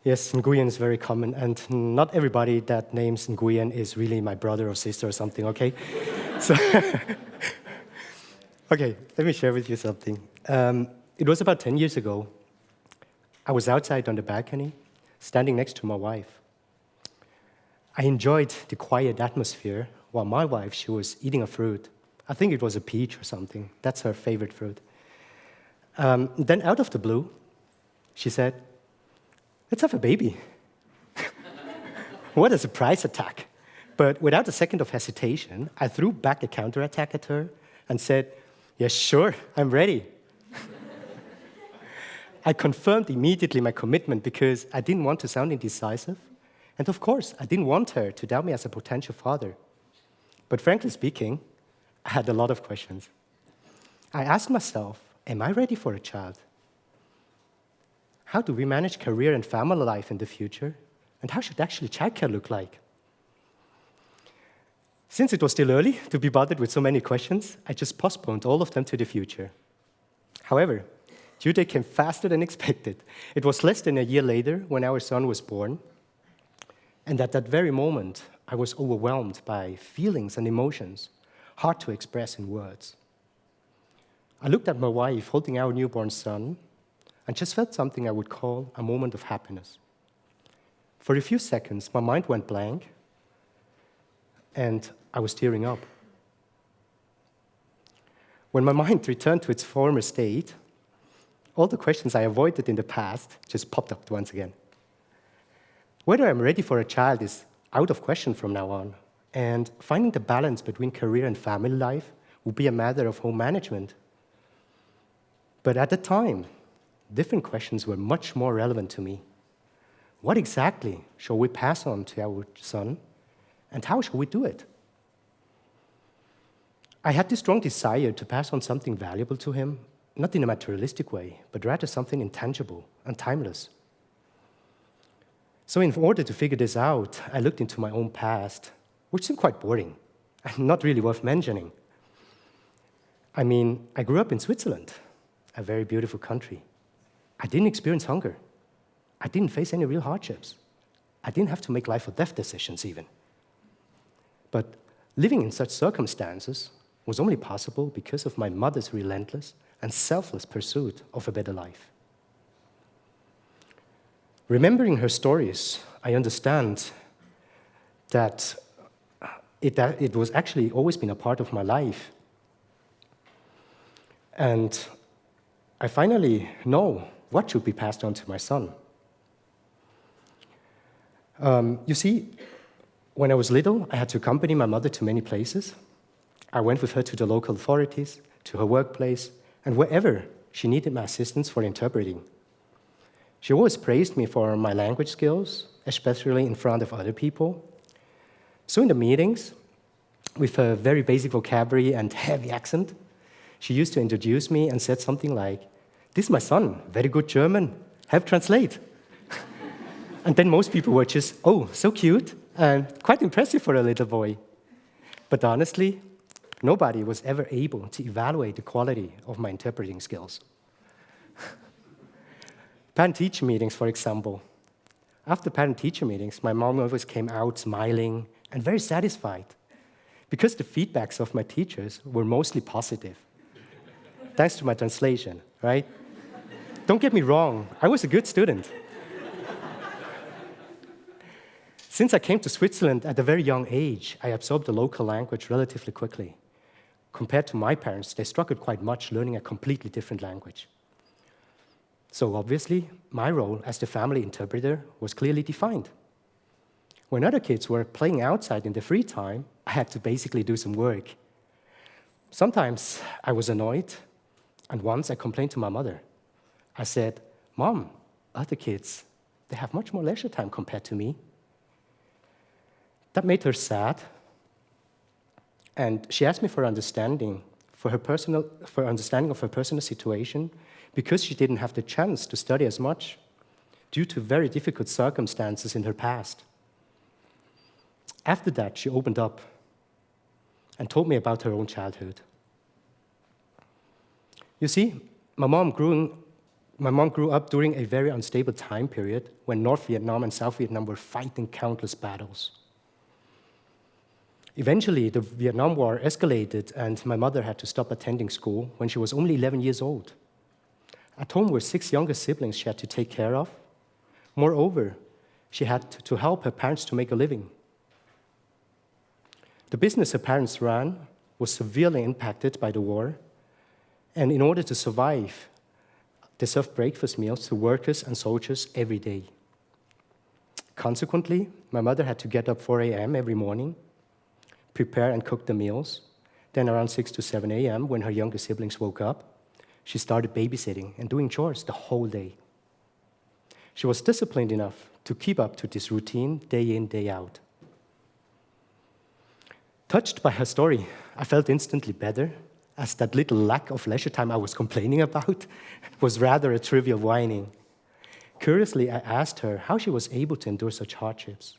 Yes, Nguyen is very common, and not everybody that names Nguyen is really my brother or sister or something, okay? So, okay, let me share with you something. It was about 10 years ago. I was outside on the balcony, standing next to my wife. I enjoyed the quiet atmosphere while my wife, she was eating a fruit. I think it was a peach or something. That's her favorite fruit. Then out of the blue, she said, "Let's have a baby." What a surprise attack. But without a second of hesitation, I threw back a counterattack at her and said, "Yes, sure, I'm ready." I confirmed immediately my commitment because I didn't want to sound indecisive. And of course, I didn't want her to doubt me as a potential father. But frankly speaking, I had a lot of questions. I asked myself, am I ready for a child? How do we manage career and family life in the future? And how should actually childcare look like? Since it was still early to be bothered with so many questions, I just postponed all of them to the future. However, due date came faster than expected. It was less than a year later when our son was born. And at that very moment, I was overwhelmed by feelings and emotions, hard to express in words. I looked at my wife holding our newborn son and just felt something I would call a moment of happiness. For a few seconds, my mind went blank, and I was tearing up. When my mind returned to its former state, all the questions I avoided in the past just popped up once again. Whether I'm ready for a child is out of question from now on, and finding the balance between career and family life will be a matter of home management. But at the time, different questions were much more relevant to me. What exactly shall we pass on to our son, and how shall we do it? I had this strong desire to pass on something valuable to him, not in a materialistic way, but rather something intangible and timeless. So in order to figure this out, I looked into my own past, which seemed quite boring and not really worth mentioning. I mean, I grew up in Switzerland, a very beautiful country. I didn't experience hunger. I didn't face any real hardships. I didn't have to make life or death decisions even. But living in such circumstances was only possible because of my mother's relentless and selfless pursuit of a better life. Remembering her stories, I understand that it was actually always been a part of my life. And I finally know what should be passed on to my son. You see, when I was little, I had to accompany my mother to many places. I went with her to the local authorities, to her workplace, and wherever she needed my assistance for interpreting. She always praised me for my language skills, especially in front of other people. So in the meetings, with her very basic vocabulary and heavy accent, she used to introduce me and said something like, "This is my son, very good German, help translate." And then most people were just, "Oh, so cute," and quite impressive for a little boy. But honestly, nobody was ever able to evaluate the quality of my interpreting skills. Parent-teacher meetings, for example. After parent-teacher meetings, my mom always came out smiling and very satisfied because the feedbacks of my teachers were mostly positive. Thanks to my translation, right? Don't get me wrong, I was a good student. Since I came to Switzerland at a very young age, I absorbed the local language relatively quickly. Compared to my parents, they struggled quite much learning a completely different language. So obviously, my role as the family interpreter was clearly defined. When other kids were playing outside in their free time, I had to basically do some work. Sometimes I was annoyed, and once I complained to my mother. I said, "Mom, other kids, they have much more leisure time compared to me." That made her sad, and she asked me for understanding of her personal situation, because she didn't have the chance to study as much due to very difficult circumstances in her past. After that, she opened up and told me about her own childhood. You see, my mom my mom grew up during a very unstable time period when North Vietnam and South Vietnam were fighting countless battles. Eventually, the Vietnam War escalated, and my mother had to stop attending school when she was only 11 years old. At home were 6 younger siblings she had to take care of. Moreover, she had to help her parents to make a living. The business her parents ran was severely impacted by the war, and in order to survive, they served breakfast meals to workers and soldiers every day. Consequently, my mother had to get up 4 a.m. every morning, prepare and cook the meals. Then around 6 to 7 a.m., when her younger siblings woke up, she started babysitting and doing chores the whole day. She was disciplined enough to keep up to this routine day in, day out. Touched by her story, I felt instantly better, as that little lack of leisure time I was complaining about was rather a trivial whining. Curiously, I asked her how she was able to endure such hardships.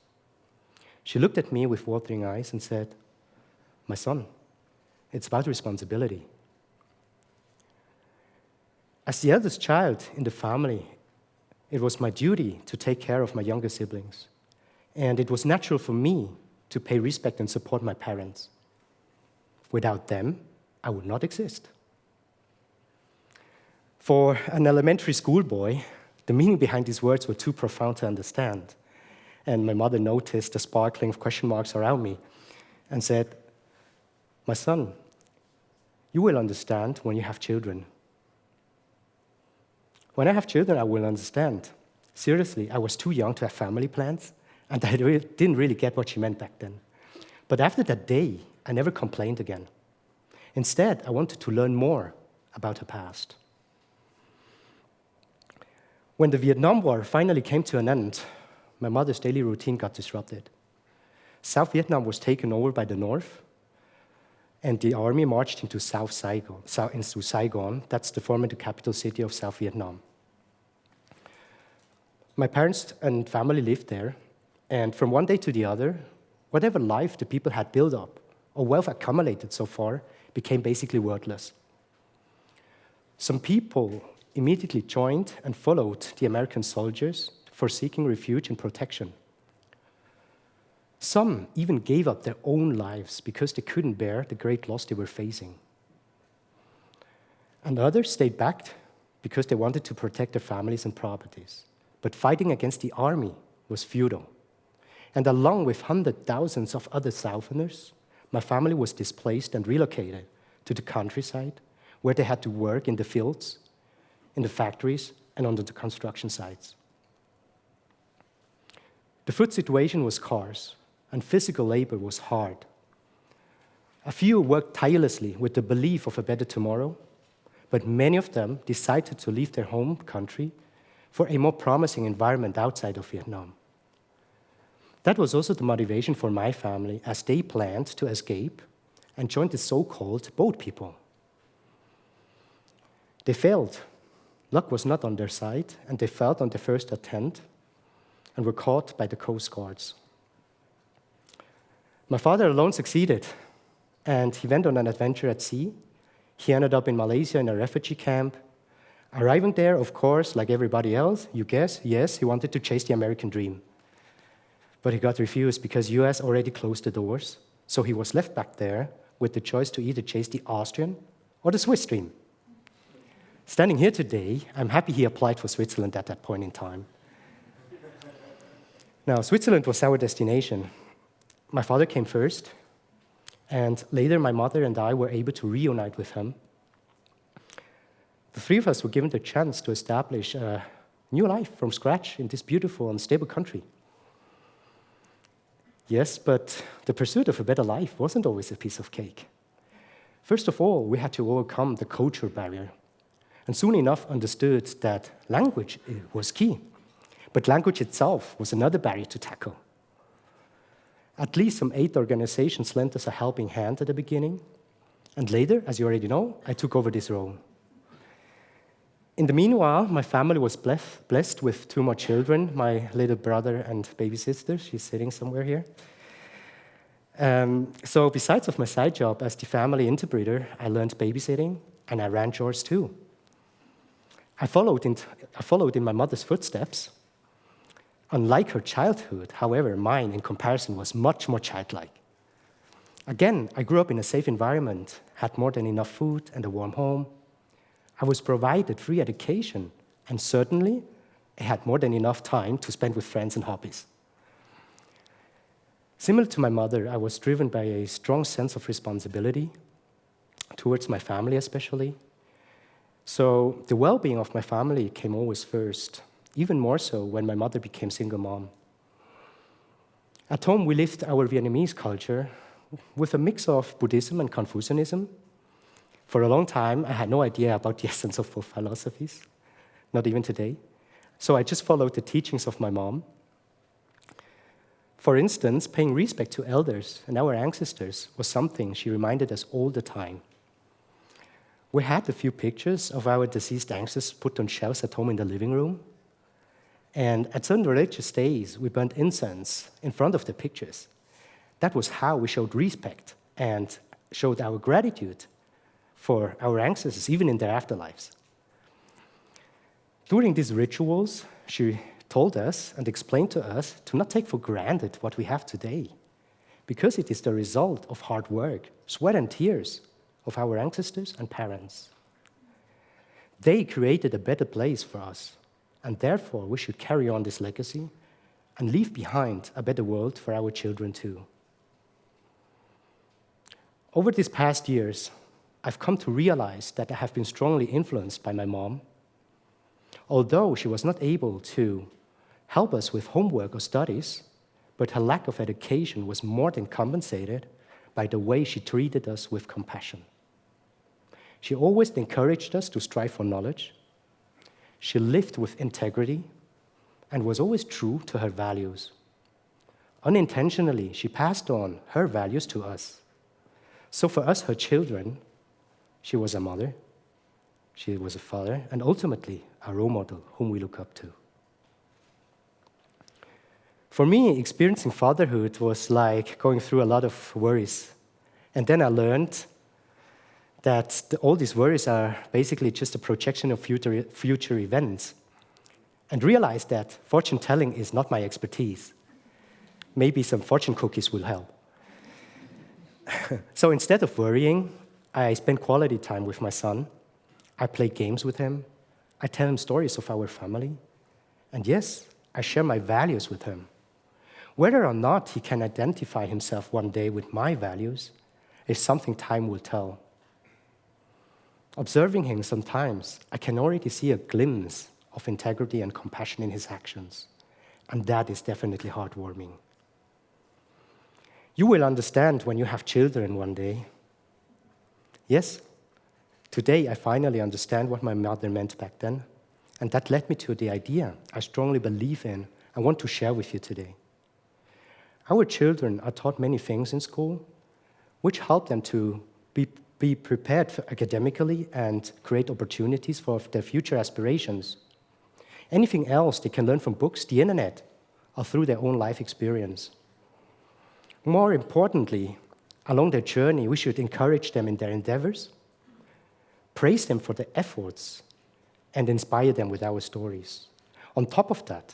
She looked at me with watering eyes and said, "My son, it's about responsibility." As the eldest child in the family, it was my duty to take care of my younger siblings, and it was natural for me to pay respect and support my parents. Without them, I would not exist. For an elementary school boy, the meaning behind these words were too profound to understand, and my mother noticed the sparkling of question marks around me and said, "My son, you will understand when you have children." When I have children, I will understand. Seriously, I was too young to have family plans, and I didn't really get what she meant back then. But after that day, I never complained again. Instead, I wanted to learn more about her past. When the Vietnam War finally came to an end, my mother's daily routine got disrupted. South Vietnam was taken over by the North, and the army marched into Saigon. That's the former capital city of South Vietnam. My parents and family lived there, and from one day to the other, whatever life the people had built up or wealth accumulated so far became basically worthless. Some people immediately joined and followed the American soldiers for seeking refuge and protection. Some even gave up their own lives because they couldn't bear the great loss they were facing. And others stayed back because they wanted to protect their families and properties. But fighting against the army was futile. And along with hundreds of thousands of other Southerners, my family was displaced and relocated to the countryside, where they had to work in the fields, in the factories, and on the construction sites. The food situation was scarce, and physical labor was hard. A few worked tirelessly with the belief of a better tomorrow, but many of them decided to leave their home country for a more promising environment outside of Vietnam. That was also the motivation for my family as they planned to escape and join the so-called boat people. They failed. Luck was not on their side, and they failed on their first attempt and were caught by the Coast Guards. My father alone succeeded, and he went on an adventure at sea. He ended up in Malaysia in a refugee camp. Arriving there, of course, like everybody else, you guess, yes, he wanted to chase the American dream. But he got refused because US already closed the doors, so he was left back there with the choice to either chase the Austrian or the Swiss dream. Standing here today, I'm happy he applied for Switzerland at that point in time. Now, Switzerland was our destination. My father came first, and later my mother and I were able to reunite with him. The three of us were given the chance to establish a new life from scratch in this beautiful and stable country. Yes, but the pursuit of a better life wasn't always a piece of cake. First of all, we had to overcome the cultural barrier, and soon enough understood that language was key. But language itself was another barrier to tackle. At least some 8 organizations lent us a helping hand at the beginning, and later, as you already know, I took over this role. In the meanwhile, my family was blessed with 2 more children, my little brother and baby sister. She's sitting somewhere here. So besides of my side job as the family interbreeder, I learned babysitting, and I ran chores too. I followed in my mother's footsteps. Unlike her childhood, however, mine, in comparison, was much more childlike. Again, I grew up in a safe environment, had more than enough food and a warm home. I was provided free education, and certainly, I had more than enough time to spend with friends and hobbies. Similar to my mother, I was driven by a strong sense of responsibility towards my family especially. So the well-being of my family came always first, even more so when my mother became single mom. At home, we lived our Vietnamese culture with a mix of Buddhism and Confucianism. For a long time, I had no idea about the essence of both philosophies, not even today. So I just followed the teachings of my mom. For instance, paying respect to elders and our ancestors was something she reminded us all the time. We had a few pictures of our deceased ancestors put on shelves at home in the living room. And at certain religious days, we burned incense in front of the pictures. That was how we showed respect and showed our gratitude for our ancestors, even in their afterlives. During these rituals, she told us and explained to us to not take for granted what we have today, because it is the result of hard work, sweat and tears of our ancestors and parents. They created a better place for us, and therefore we should carry on this legacy and leave behind a better world for our children too. Over these past years, I've come to realize that I have been strongly influenced by my mom. Although she was not able to help us with homework or studies, but her lack of education was more than compensated by the way she treated us with compassion. She always encouraged us to strive for knowledge. She lived with integrity and was always true to her values. Unintentionally, she passed on her values to us. So for us, her children, she was a mother, she was a father, and ultimately a role model whom we look up to. For me, experiencing fatherhood was like going through a lot of worries. And then I learned that all these worries are basically just a projection of future events, and realized that fortune telling is not my expertise. Maybe some fortune cookies will help. So instead of worrying, I spend quality time with my son. I play games with him. I tell him stories of our family. And yes, I share my values with him. Whether or not he can identify himself one day with my values is something time will tell. Observing him sometimes, I can already see a glimpse of integrity and compassion in his actions, and that is definitely heartwarming. You will understand when you have children one day. Yes, today I finally understand what my mother meant back then, and that led me to the idea I strongly believe in and want to share with you today. Our children are taught many things in school, which help them to be prepared academically and create opportunities for their future aspirations. Anything else they can learn from books, the internet, or through their own life experience. More importantly, along their journey, we should encourage them in their endeavors, praise them for their efforts, and inspire them with our stories. On top of that,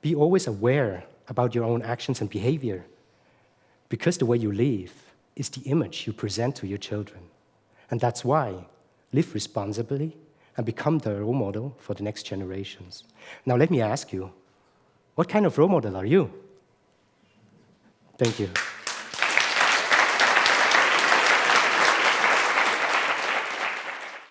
be always aware about your own actions and behavior, because the way you live is the image you present to your children. And that's why live responsibly and become the role model for the next generations. Now let me ask you, what kind of role model are you? Thank you.